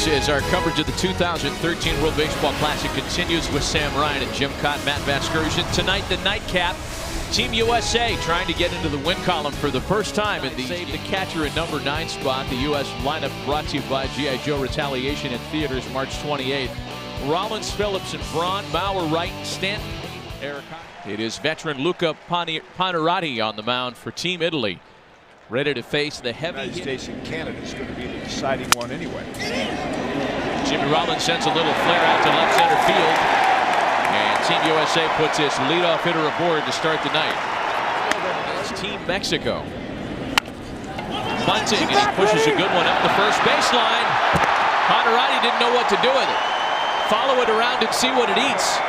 Unidos as our coverage of the 2013 World Baseball Classic continues with Sam Ryan and Jim Cott, Matt Vasgersian. Tonight, the nightcap. Team USA trying to get into the win column for the first time in the save the catcher at number 9 spot. The U.S. lineup brought to you by G.I. Joe Retaliation in theaters March 28th. Rollins, Phillips, and Braun. Bauer, Wright, Stanton, Eric. It is veteran Luca Panarotti on the mound for Team Italy, ready to face the heavy. United States and Canada is going to be the deciding one anyway. Jimmy Rollins sends a little flare out to left center field, and Team USA puts its leadoff hitter aboard to start the night. It's Team Mexico. Bunting, and he pushes a good one up the first baseline. Panarotti didn't know what to do with it. Follow it around and see what it eats.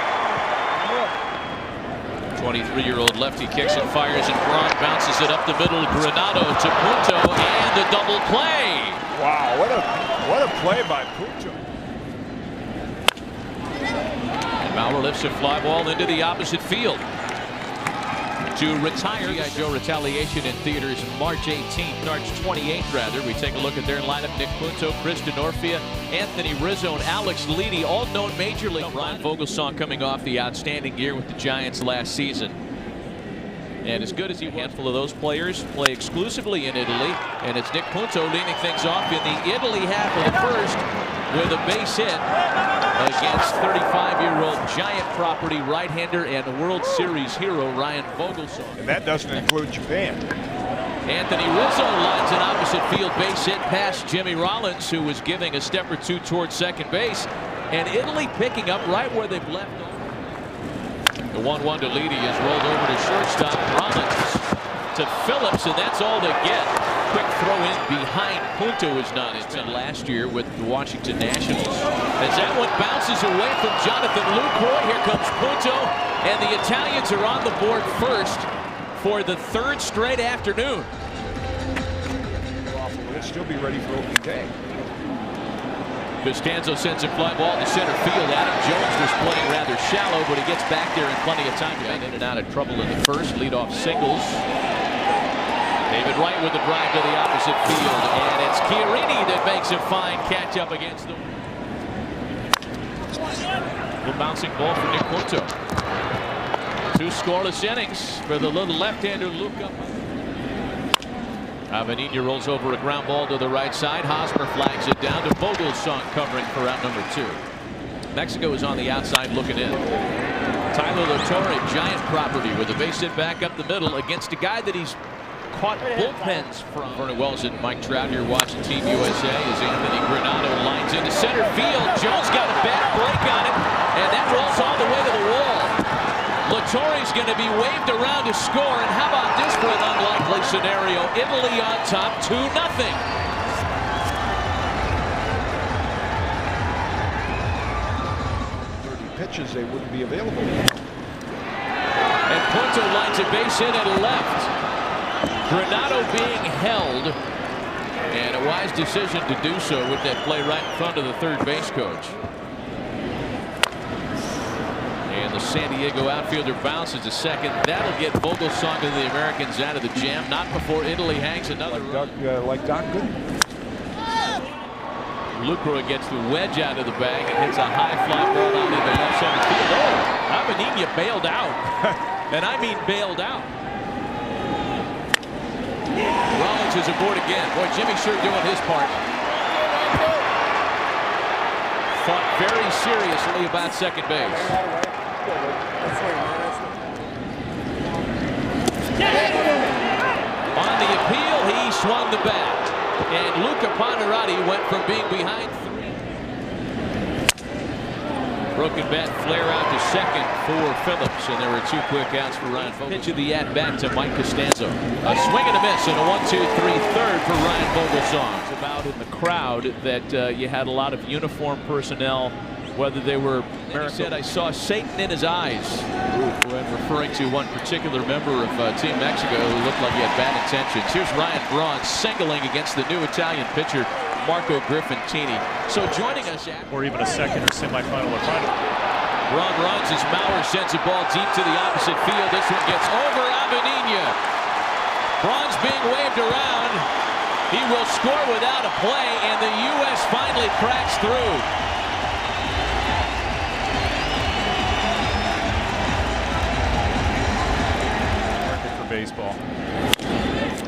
23-year-old lefty kicks and fires, and Braun bounces it up the middle. Granado to Punto, and the double play. Wow, what a play by Punto. And Bauer lifts a fly ball into the opposite field to retire. G.I. Joe Retaliation in theaters March 18th, March 28th rather. We take a look at their lineup. Nick Punto, Chris Denorfia, Anthony Rizzo, and Alex Leedy, all known Major League. Brian Vogelsong coming off the outstanding year with the Giants last season. And as good as a handful of those players play exclusively in Italy, and it's Nick Punto leading things off in the Italy half of the first with a base hit against 35-year-old Giant property right-hander and World Series hero Ryan Vogelsong. And that doesn't include Japan. Anthony Rizzo lines an opposite field base hit past Jimmy Rollins, who was giving a step or two towards second base, and Italy picking up right where they've left off. The 1-1 to Leedy is rolled over to shortstop. Rollins to Phillips, and that's all they get. Quick throw in behind. Punto is not in last year with the Washington Nationals. As that one bounces away from Jonathan Lucroy, here comes Punto, and the Italians are on the board first for the third straight afternoon. They'll still be ready for opening day. Costanzo sends a fly ball to center field. Adam Jones was playing rather shallow, but he gets back there in plenty of time. Got in and out of trouble in the first. Leadoff singles. David Wright with the drive to the opposite field, and it's Chiarini that makes a fine catch up against them. A bouncing ball for Nick Punto. 2 scoreless innings for the little left-hander Luca. Avenina rolls over a ground ball to the right side. Hosmer flags it down to Vogelsong covering for out number 2. Mexico is on the outside looking in. Tyler Latorre, Giant property, with a base hit back up the middle against a guy that he's caught bullpens from. Vernon Wells and Mike Trout here watching Team USA as Anthony Granado lines into center field. Jones got a bad break on it, and that rolls all the way to the wall. Latorre's going to be waved around to score, and how about this for an unlikely scenario? Italy on top, 2-0. 30 pitches, they wouldn't be available. And Punto lines a base hit at left. Granado being held, and a wise decision to do so with that play right in front of the third base coach. And the San Diego outfielder bounces to second. That'll get Vogelsong and the Americans out of the jam. Not before Italy hangs another run. Like Doc Gooden. Lucroy gets the wedge out of the bag and hits a high fly ball out into the left center field. Oh, Avenina bailed out. And I mean bailed out. Rollins is aboard again. Boy, Jimmy sure doing his part. Thought very seriously about second base. On the appeal, he swung the bat. And Luca Panarotti went from being behind 3. Broken bat flare out to second for Phillips, and there were 2 quick outs for Ryan Vogelsong. Pitch of the at-bat to Mike Costanzo. A swing and a miss, and a 1-2-3 third for Ryan Vogelsong. It's about in the crowd that you had a lot of uniform personnel, whether they were. He said, I saw Satan in his eyes, when referring to one particular member of Team Mexico who looked like he had bad intentions. Here's Ryan Braun singling against the new Italian pitcher, Marco Griffintini. So joining us or even a second or semifinal or final. Braun runs as Maurer sends a ball deep to the opposite field. This one gets over Avenina. Braun's being waved around, He will score without a play, and the U.S. finally cracks through. For baseball.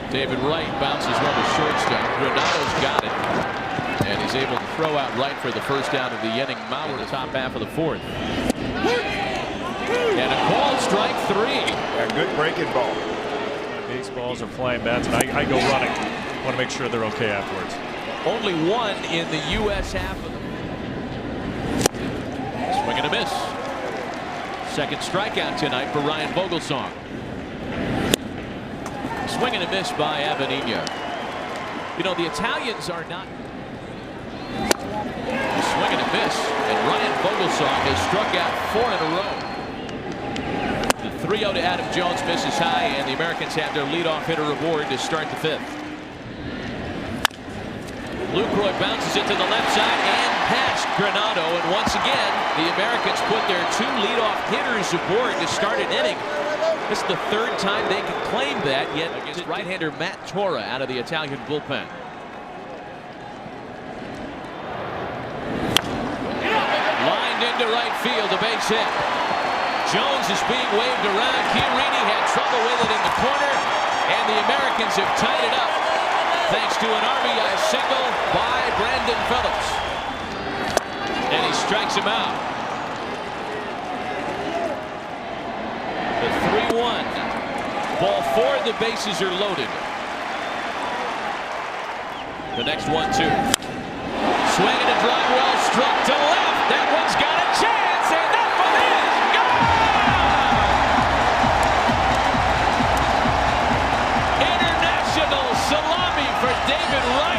David Wright bounces one to shortstop. Granado's got it. And he's able to throw out right for the first down of the inning. Mauer the top half of the fourth. And a called strike 3. A good breaking ball. Baseballs are flying bats, and I go running. I want to make sure they're okay afterwards. Only one in the U.S. half of the swing and a miss. Second strikeout tonight for Ryan Vogelsong. Swing and a miss by Avenina. You know, the Italians are not. Swing and a miss, and Ryan Vogelsong has struck out 4 in a row. The 3-0 to Adam Jones misses high, and the Americans have their leadoff hitter aboard to start the 5th. Lucroy bounces it to the left side and past Granado, and once again the Americans put their 2 leadoff hitters aboard to start an inning. This is the 3rd time they can claim that, yet against right-hander Matt Torra out of the Italian bullpen. Lined into right field, a base hit. Jones is being waved around. Chiarini had trouble with it in the corner, and the Americans have tied it up thanks to an RBI single by Brandon Phillips. And he strikes him out. The 3-1. Ball 4, the bases are loaded. The next 1-2. Swing and a drive well struck to left. That one's got a chance, and that one is gone! International salami for David Wright.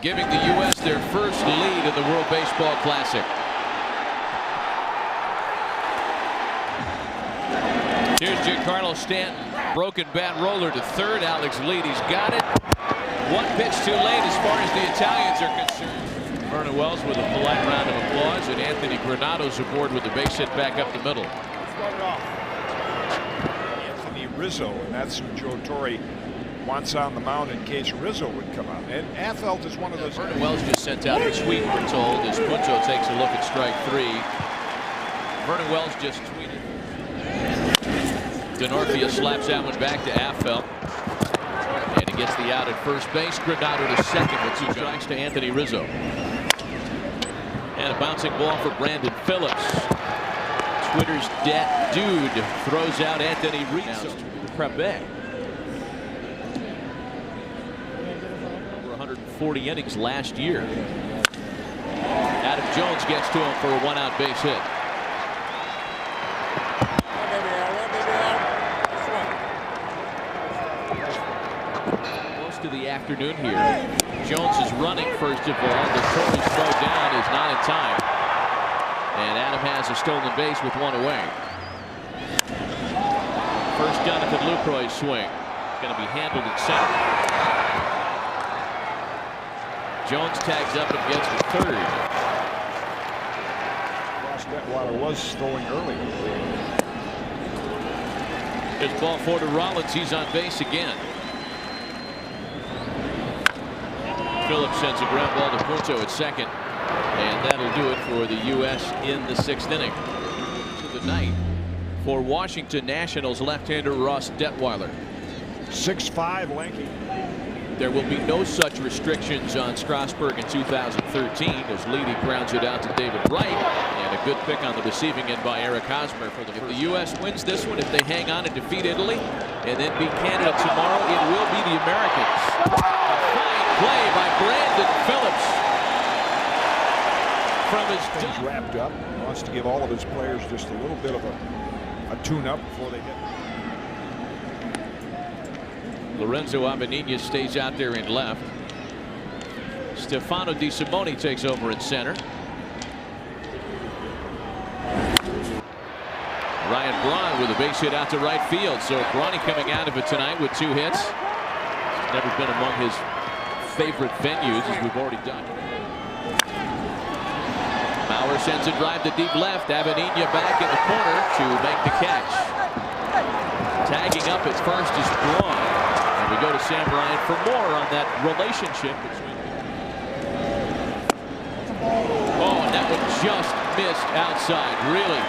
Giving the U.S. their first lead in the World Baseball Classic. Here's Giancarlo Stanton. Broken bat roller to third. Alex Lead, he's got it. One pitch too late as far as the Italians are concerned. Vernon Wells with a polite round of applause, and Anthony Granado's aboard with the base hit back up the middle. Anthony Rizzo, and that's who Joe Torre wants on the mound in case Rizzo would come out. And Affeldt is one of those. Vernon Wells just sent out a tweet, we're told, as Punto takes a look at strike 3. Vernon Wells just tweeted. Denorfia slaps that one back to Affeldt. And he gets the out at first base. Granado to second with 2 strikes to Anthony Rizzo. And a bouncing ball for Brandon Phillips. Twitter's dat dude throws out Anthony Rizzo. Prebe. 140 innings last year. Adam Jones gets to him for a 1-out base hit. Most of the afternoon here. Jones is running first of all. The Torres throw down is not in time. And Adam has a stolen base with 1 away. First Jonathan Lucroy swing. Going to be handled at center. Jones tags up and gets to third. Ross Detweiler was throwing early. It's ball 4 to Rollins. He's on base again. Phillips sends a ground ball to Punto at second. And that'll do it for the U.S. in the 6th inning. To the night for Washington Nationals left-hander Ross Detweiler. 6'5" lanky. There will be no such restrictions on Strasburg in 2013 as Leedy grounds it out to David Wright, and a good pick on the receiving end by Eric Hosmer for the. If the U.S. wins this one, if they hang on and defeat Italy and then beat Canada tomorrow, it will be the Americans. A fine play by Brandon Phillips from his. Things wrapped up. He wants to give all of his players just a little bit of a tune-up before they hit. Lorenzo Avenina stays out there in left. Stefano DeSimone takes over in center. Ryan Braun with a base hit out to right field. So Bronny coming out of it tonight with 2 hits. He's never been among his favorite venues, as we've already done. Bauer sends a drive to deep left. Avenina back in the corner to make the catch. Tagging up at first is Braun. And we go to Sam Bryant for more on that relationship between. Oh, and that one just missed outside. Really.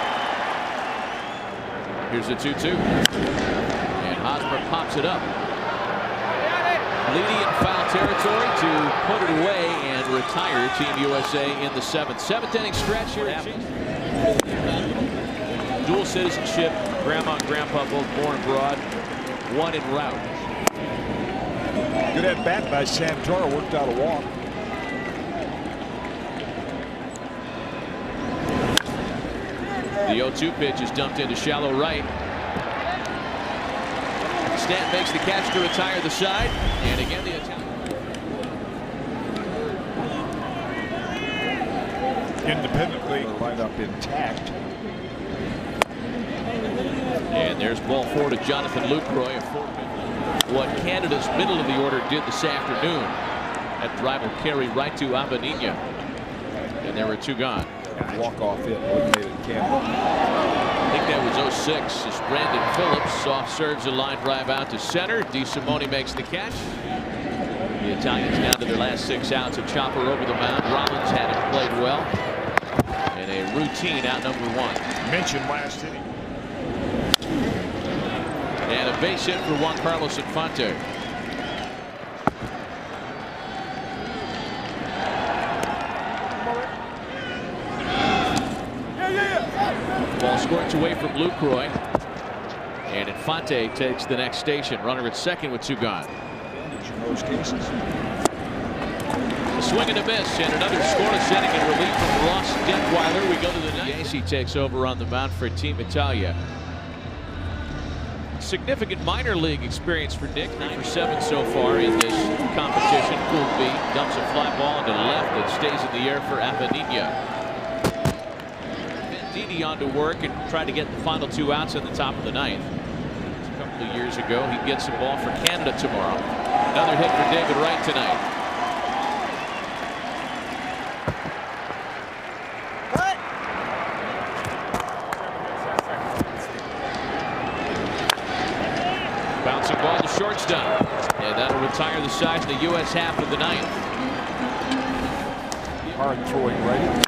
Here's a 2-2. And Hosmer pops it up. Leading in foul territory to put it away and retire Team USA in the 7th. 7th inning stretch here. Dual citizenship, grandma and grandpa both born abroad, 1 en route. Good at bat by Santoro, worked out a walk. The 0-2 pitch is dumped into shallow right. Stanton makes the catch to retire the side, and again the attempt. Independently lined up intact. And there's ball 4 to Jonathan Lucroy. What Canada's middle of the order did this afternoon. That drive will carry right to Avenina. And there were 2 gone. Walk-off hit eliminated Canada. I think that was 06 as Brandon Phillips soft serves a line drive out to center. DeSimone makes the catch. The Italians down to their last 6 outs. A chopper over the mound. Rollins had it played well. And a routine out number 1. Mentioned last inning. And a base hit for Juan Carlos Infante. Ball squirts away from Lucroy. And Infante takes the next station. Runner at second with 2 gone. In those cases. A swing and a miss, and another scoreless inning in relief from Ross Detweiler. We go to the 9th. He takes over on the mound for Team Italia. Significant minor league experience for Nick. 9 for 7 so far in this competition. Pool B dumps a fly ball into left that stays in the air for Avenina. Venditti on to work and try to get the final 2 outs in the top of the 9th. A couple of years ago, he gets the ball for Canada tomorrow. Another hit for David Wright tonight. Bouncing ball to shortstop, and that'll retire the side in the U.S. half of the 9th. Hard throwing right.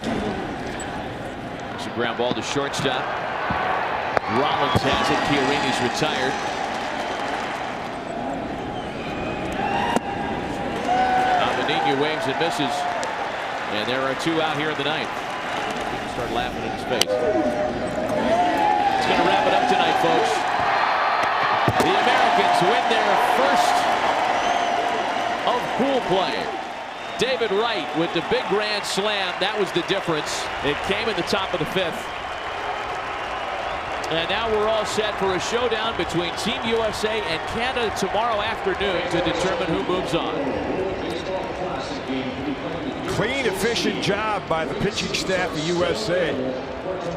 It's a ground ball to shortstop. Rollins has it. Chiarini's retired. Avenina waves and misses, and there are 2 out here in the 9th. People start laughing in his face. It's going to wrap it up tonight, folks. The Americans win their first of pool play. David Wright with the big grand slam. That was the difference. It came in the top of the 5th. And now we're all set for a showdown between Team USA and Canada tomorrow afternoon to determine who moves on. Clean, efficient job by the pitching staff of USA.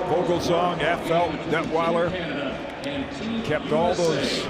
Vogelsong, Affelt, Detweiler kept all those